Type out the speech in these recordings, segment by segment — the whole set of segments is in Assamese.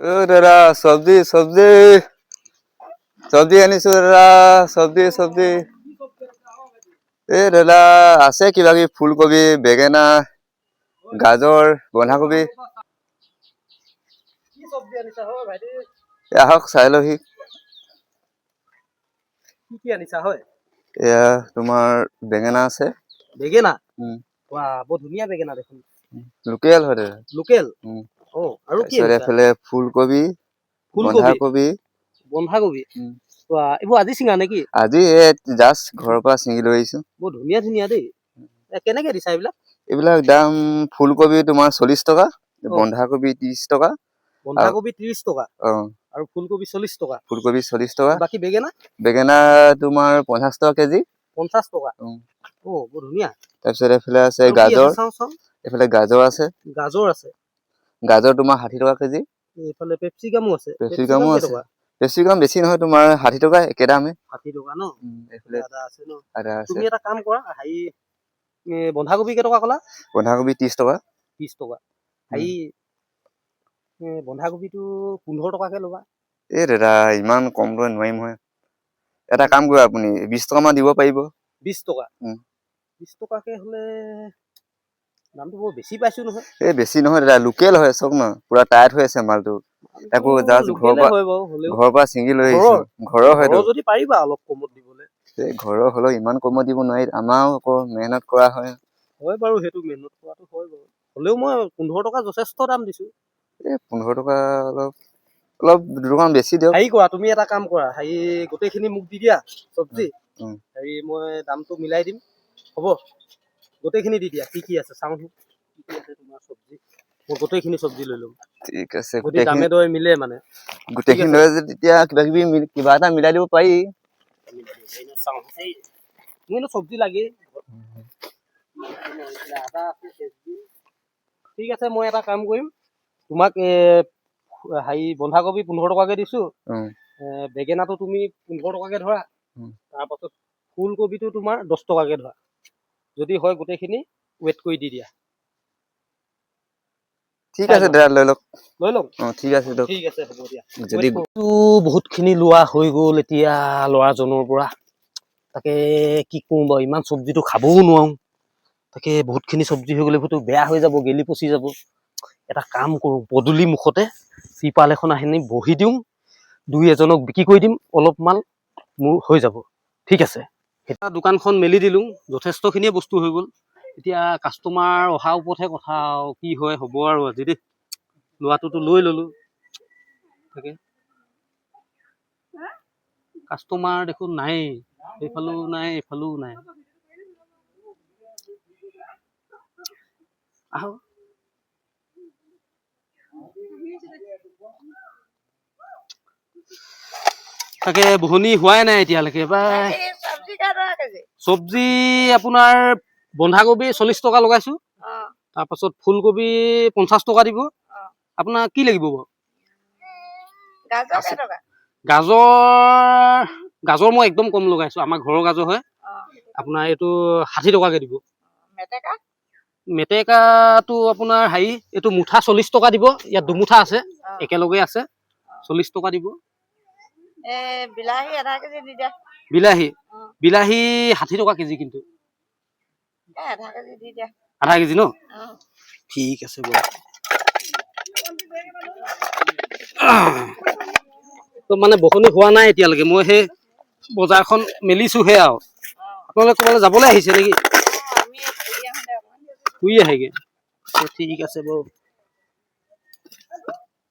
দাদা চব্জি চব্জি চব্জি আনিছো দাদা চব্জি দাদা আছে কিবা কিবি ফুলকবি বেঙেনা গাজৰ বন্ধাকবি আহক চাই লহি কি আনিছা হয় এয়া তোমাৰ বেঙেনা আছে বেঙেনা বৰ ধুনীয়া বেঙেনা দেখোন লোকেল হয় দাদা লোকেল আৰু কি আনিছা এফালে ফুলকবি বন্ধাকবি এইবোৰ আজি ছিঙা নেকি আজি জাষ্ট ঘৰৰ পৰা ছিঙি লৈ আহিছো বৰ ধুনীয়া ধুনীয়া দেই কেনেকে দিছা এইবিলাক দাম ফুলকবি তোমাৰ 40 টকা বন্ধাকবি 30 টকা বন্ধাকবি 30 টকা আৰু ফুলকবি 40 টকা ফুলকবি 40 টকা বাকি বেঙেনা তোমাৰ 50 টকা কেজি 50 টকা বৰ ধুনীয়া তাৰপিছত এফালে আছে এফালে গাজৰ আছে গাজৰ তোমাৰ 60 টকা কেজি এইফালে পেপচিকামো আছে পেপচিকাম বেছি নহয় তোমাৰ 60 টকা একে দামে 60 টকা ন এফালে আদা আছে তুমি এটা কাম কৰা বন্ধাকবি কেই টকা ক'লা বন্ধাকবি 30 টকা বন্ধাকবিটো 15 টকাকে ল'বা দাদা ইমান কম লৈ নোৱাৰিম হয় এটা কাম কৰা আপুনি 20 টকা মান দিব পাৰিব 20 টকা 20 টকাকে হলে দামটো বৰ বেছি পাইছো নহয় বেছি নহয় দাদা লোকেল হয় চব ন পুৰা টাইট হৈ আছে মালটো একো জাষ্ট ঘৰৰ পৰা ছিঙি লৈ আহিছো ঘৰৰ হয়তো যদি পাৰিবা অলপ কমত দিবলৈ ঘৰৰ হলেও ইমান কমত দিব নোৱাৰি আমাৰো আকৌ মেহনত কৰা হয় বাৰু সেইটো মেহনত কৰাটো হয় বাৰু হলেও মই 15 টকা যথেষ্ট দাম দিছো 15 টকা অলপ দুটকামান বেছি দিয়ক কৰা তুমি এটা কাম কৰা গোটেইখিনি মোক দি দিয়া চব্জি মই দামটো মিলাই দিম হ'ব গোটেইখিনি দি দিয়া কি আছে চাওঁ তোমাৰ চব্জি মই গোটেইখিনি চব্জি লৈ ল'ম ঠিক আছে গোটেই দামে দৰে মিলে মানে গোটেইখিনি লৈ তেতিয়া কিবা এটা মিলাই দিব পাৰি মোৰ চব্জি লাগে ঠিক আছে মই এটা কাম কৰিম তোমাক বন্ধাকবি 15 টকাকে দিছো বেঙেনাটো তুমি 15 টকাকে ধৰা তাৰপাছত ফুলকবিটো তোমাৰ 10 টকাকে ধৰা যদি হয় গোটেইখিনি ৱেট কৰি দি দিয়া ঠিক আছে দাদা লৈ লওক ঠিক আছে হ'ব দিয়া যদি বহুতখিনি লোৱা হৈ গ'ল এতিয়া ল'ৰাজনৰ পৰা তাকে কি কৰো বাৰু ইমান চব্জিটো খাবও নোৱাৰো তাকে বহুতখিনি চব্জি হৈ গ'লে হয়তো বেয়া হৈ যাব গেলি পচি যাব এটা কাম কৰো পদূলি মুখতে ত্ৰিপাল এখন আনি বহি দিওঁ দুই এজনক বিক্ৰী কৰি দিম অলপ মাল মোৰ হৈ যাব ঠিক আছে এটা দোকানখন মেলি দিলো যথেষ্টখিনিয়ে বস্তু হৈ গ'ল এতিয়া কাষ্টমাৰ অহাৰ ওপৰতহে কথা আৰু কি হয় হ'ব আৰু আজি দেই লোৱাটোতো লৈ ললো তাকে কাষ্টমাৰ দেখোন নাই এইফালেও নাই এইফালেও নাই আহো তাকে বহনি হোৱাই নাই এতিয়ালৈকে চব্জি আপোনাৰ বন্ধাকবি 40 টকা লগাইছো তাৰপাছত ফুলকবি 50 টকা দিব আপোনাৰ কি লাগিব বাৰু গাজৰ মই একদম কম লগাইছো আমাৰ ঘৰৰ গাজৰ হয় আপোনাৰ এইটো 60 টকাকে দিব মেটেকাটো আপোনাৰ এইটো মুঠা 40 টকা দিব ইয়াত দুমুঠা আছে একেলগে আছে 40 টকা দিব বিলাহী 60 টকা কেজি কিন্তু আধা কেজি ন ঠিক আছে বাৰু মানে বসনি হোৱা নাই এতিয়ালৈকে মই সেই বজাৰখন মেলিছোহে আৰু আপোনালোকে ক'ৰবালৈ যাবলৈ আহিছে নেকি ফুৰি আহেগে ঠিক আছে বাৰু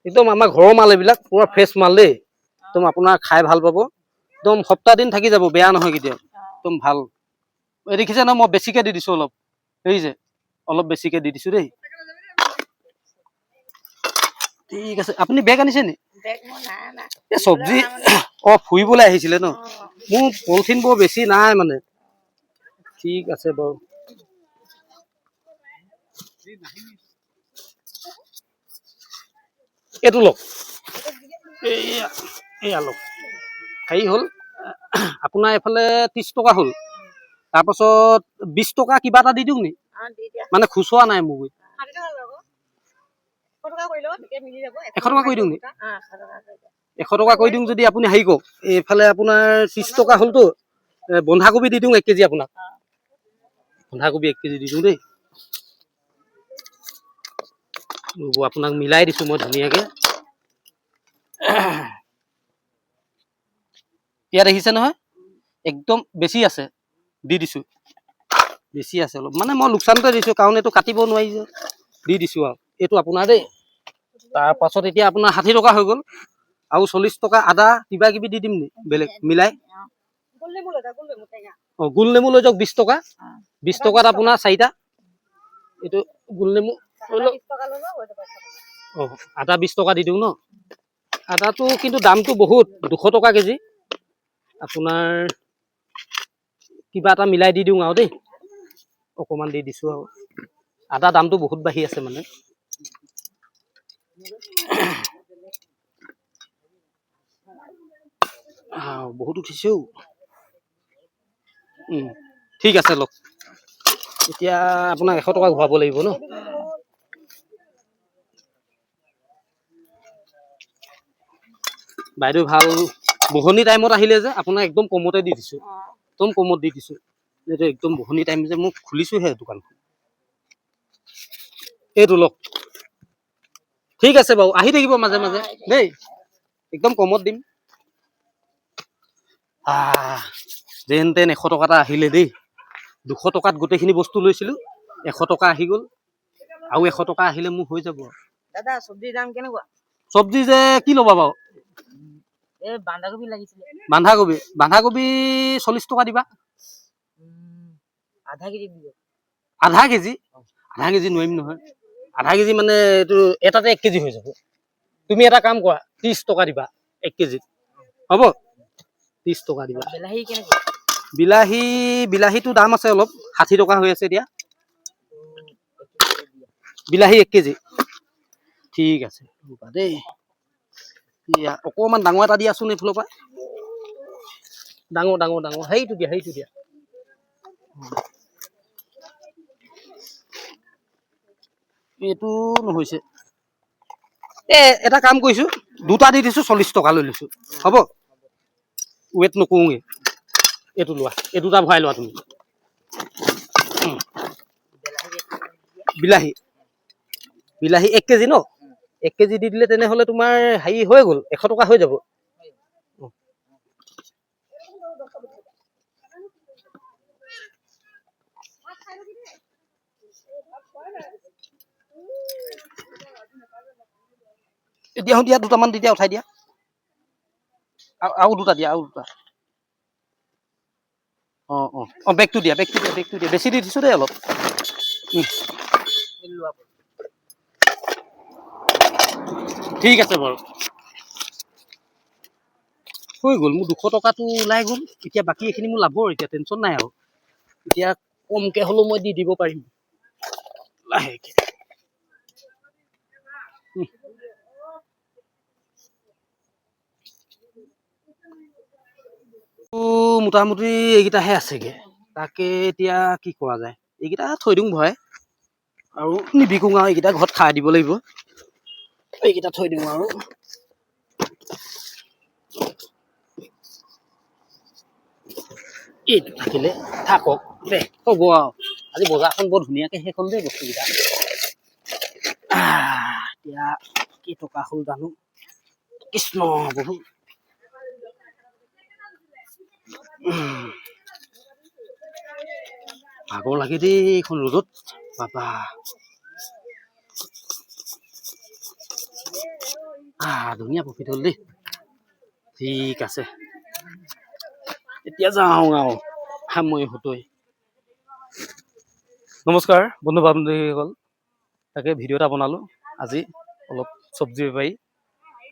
একদম আমাৰ ঘৰৰ মাল এইবিলাক পুৰা ফ্ৰেছ মাল দেই একদম আপোনাৰ খাই ভাল পাব একদম সপ্তাহ দিন থাকি যাব বেয়া নহয় কেতিয়াও একদম ভাল দেখিছে ন মই বেছিকে দি দিছো অলপ দেখিছে অলপ বেছিকে দি দিছো দেই ঠিক আছে আপুনি বেগ আনিছে নি চব্জি ফুৰিবলৈ আহিছিলে ন মোৰ পলিথিন বৰ বেছি নাই মানে ঠিক আছে বাৰু এইটো লওক এয়া লওক হ'ল আপোনাৰ এইফালে 30 টকা হ'ল তাৰপাছত 20 টকা কিবা এটা দি দিওঁ নি মানে খুচুৰা নাই মোৰ টকা কৰি দিওঁ নি 100 টকা কৰি দিওঁ যদি আপুনি হেৰি কওক এইফালে আপোনাৰ 30 টকা হ'লতো বন্ধাকবি দি দিওঁ 1 কেজি আপোনাক বন্ধাকবি 1 কেজি দি দিওঁ দেই আপোনাক মিলাই দিছো মই ধুনীয়াকে ইয়াত দেখিছে নহয় একদম বেছি আছে দি দিছো বেছি আছে অলপ মানে মই লোকচানতে দিছো কাৰণ এইটো কাটিব নোৱাৰি যে দি দিছো আৰু এইটো আপোনাৰ দেই তাৰ পাছত এতিয়া আপোনাৰ 60 টকা হৈ গ'ল আৰু 40 টকা আদা কিবা কিবি দি দিম নি বেলেগ মিলাই গোল নেমু লৈ যাওক 20 টকা 20 টকাত আপোনাৰ 4টা এইটো গোল নেমু আদা 20 টকা দি দিওঁ ন আদাটো কিন্তু দামটো বহুত 200 টকা কেজি আপোনাৰ কিবা এটা মিলাই দি দিওঁ আৰু দেই অকমান দি দিছো আৰু আদা দামটো বহুত বাঢ়ি আছে মানে বহুত উঠিছেও ঠিক আছে লওক এতিয়া আপোনাক 100 টকা ঘূৰাব লাগিব ন বাইদেউ ভাল বহনি টাইমত আহিলে যে আপোনাক একদম কমতে দি দিছো একদম কমত দি দিছো এইটো একদম বহনি টাইম যে মোক খুলিছোহে দোকানখন এইটো লওক ঠিক আছে বাৰু আহি থাকিব মাজে মাজে দেই একদম কমত দিম যেন তেন 100 টকা এটা আহিলে দেই 200 টকাত গোটেইখিনি বস্তু লৈছিলো 100 টকা আহি গ'ল আৰু 100 টকা আহিলে মোৰ হৈ যাব দাদা সবজিৰ দাম কেনেকুৱা সবজি যে কি ল'বা বাৰু এই বান্ধাকবি লাগিছিলে বান্ধাকবি 40 টকা দিবা আধা কেজি দিব আধা কেজি নোৱাৰিম নহয় আধা কেজি মানে এইটো এটাতে 1 কেজি হৈ যাব তুমি এটা কাম কৰা 30 টকা দিবা 1 কেজিত হ'ব 30 টকা দিবা বিলাহী কেনেকুৱা বিলাহীটো দাম আছে অলপ 60 টকা হৈ আছে এতিয়া বিলাহী 1 কেজি ঠিক আছে ৰবা দেই ইয়া অকমান ডাঙৰ এটা দিয়াচোন এইফালৰ পৰা ডাঙৰ সেইটো দিয়া এইটো নহৈছে এটা কাম কৰিছো দুটা দি দিছো 40 টকা লৈ লৈছো হ'ব ৱেট নকৰোঁগে এইটো লোৱা এই দুটা ভৰাই লোৱা তুমি বিলাহী 1 কেজি ন 1 কেজি দি দিলে তেনেহলে তোমাৰ হেৰি হৈ গ'ল 100 টকা হৈ যাব দিয়া দুটামান দি দিয়া উঠাই দিয়া আৰু দুটা দিয়া বেগটো দিয়া বেছি দি দিছো দেই অলপ ঠিক আছে বাৰু হৈ গ'ল মোৰ 200 টকাটো ওলাই গ'ল এতিয়া বাকী এইখিনি মোৰ লাভৰ এতিয়া টেনচন নাই আৰু এতিয়া কমকে হ'লেও মই দি দিব পাৰিম লাহেকে মোটামুটি এইকেইটাহে আছেগে তাকে এতিয়া কি কৰা যায় এইকেইটা থৈ দিওঁ ভৰাই আৰু নিবিকো আৰু এইকেইটা ঘৰত খাই দিব লাগিব এইকেইটা থৈ দিওঁ আৰু এইটো থাকিলে থাকক দে হ'ব আৰু আজি বজাৰখন বৰ ধুনীয়াকে শেষ হ'ল দেই বস্তুকেইটা এতিয়া কি টকা হ'ল জানো কৃষ্ণ বহুত ভাগৰ লাগে দেই এইখন ৰ'দত বাবা ধুনীয়া প্ৰফিট হ'ল দেই ঠিক আছে এতিয়া যাওঁ আৰু সামৰি হতৈ নমস্কাৰ বন্ধু বান্ধৱীসকল তাকে ভিডিঅ' এটা বনালোঁ আজি অলপ চব্জি বেপাৰী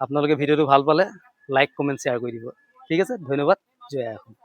আপোনালোকে ভিডিঅ'টো ভাল পালে লাইক কমেণ্ট শ্বেয়াৰ কৰি দিব ঠিক আছে ধন্যবাদ জয় আই অসম